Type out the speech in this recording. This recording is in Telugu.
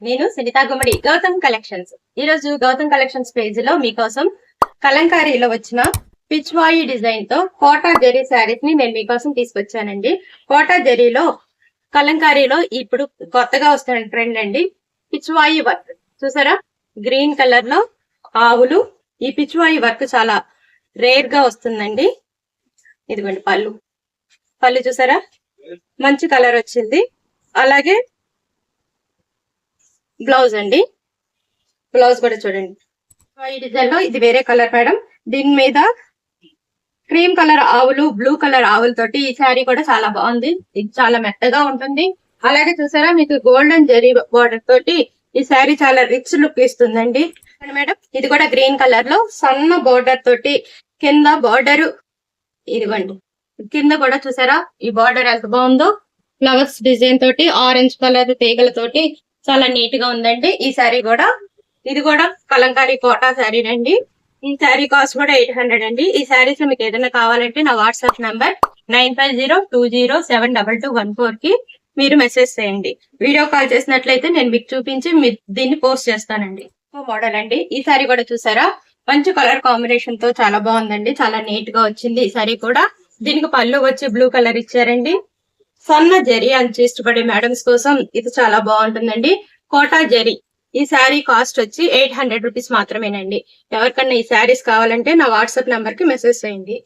నేను సునీత గుమ్మడి గౌతమ్ కలెక్షన్స్. ఈ రోజు గౌతమ్ కలెక్షన్స్ పేజ్ లో మీకోసం కలంకారీలో వచ్చిన పిచ్వాయి డిజైన్ తో కోటా జరీ శారీస్ ని నేను మీకోసం తీసుకొచ్చానండి. కోటా జరీలో కలంకారీలో ఇప్పుడు కొత్తగా వస్తున్న ట్రెండ్ అండి పిచ్వాయి వర్క్. చూసారా, గ్రీన్ కలర్ లో ఆవులు. ఈ పిచ్వాయి వర్క్ చాలా రేర్ గా వస్తుందండి. ఇదిగోండి పళ్ళు చూసారా, మంచి కలర్ వచ్చింది. అలాగే బ్లౌజ్ అండి, బ్లౌజ్ కూడా చూడండి. ఈ డిజైన్ లో ఇది వేరే కలర్ మేడం. దీని మీద క్రీమ్ కలర్ ఆవులు, బ్లూ కలర్ ఆవులతోటి ఈ శారీ కూడా చాలా బాగుంది. ఇది చాలా మెత్తగా ఉంటుంది. అలాగే చూసారా, మీకు గోల్డెన్ జరీ బోర్డర్ తోటి ఈ శారీ చాలా రిచ్ లుక్ ఇస్తుందండి మేడం. ఇది కూడా గ్రీన్ కలర్ లో సన్న బోర్డర్ తోటి కింద బోర్డర్. ఇదిగోండి, కింద కూడా చూసారా ఈ బార్డర్ ఎంత బాగుందో. ఫ్లవర్స్ డిజైన్ తోటి ఆరెంజ్ కలర్ తీగలతోటి చాలా నీట్ గా ఉందండి ఈ శారీ కూడా. ఇది కూడా కలంకారీ కోటా శారీ అండి. ఈ శారీ కాస్ట్ కూడా 800 అండి. ఈ శారీస్ మీకు ఏదైనా కావాలంటే నా వాట్సాప్ నంబర్ 9502072214 కి మీరు మెసేజ్ చేయండి. వీడియో కాల్ చేసినట్లయితే నేను మీకు చూపించి దీన్ని పోస్ట్ చేస్తానండి. మోడల్ అండి. ఈ శారీ కూడా చూసారా, మంచి కలర్ కాంబినేషన్ తో చాలా బాగుందండి. చాలా నీట్ గా వచ్చింది ఈ శారీ కూడా. దీనికి పళ్ళు వచ్చి బ్లూ కలర్ ఇచ్చారండి. సన్న జరీ అంచు ఇష్టపడే మేడమ్స్ కోసం ఇది చాలా బాగుంటుందండి. కోటా జరీ. ఈ శారీ కాస్ట్ వచ్చి 800 రూపీస్ మాత్రమేనండి. ఎవరికన్నా ఈ శారీస్ కావాలంటే నా వాట్సాప్ నంబర్ కి మెసేజ్ చేయండి.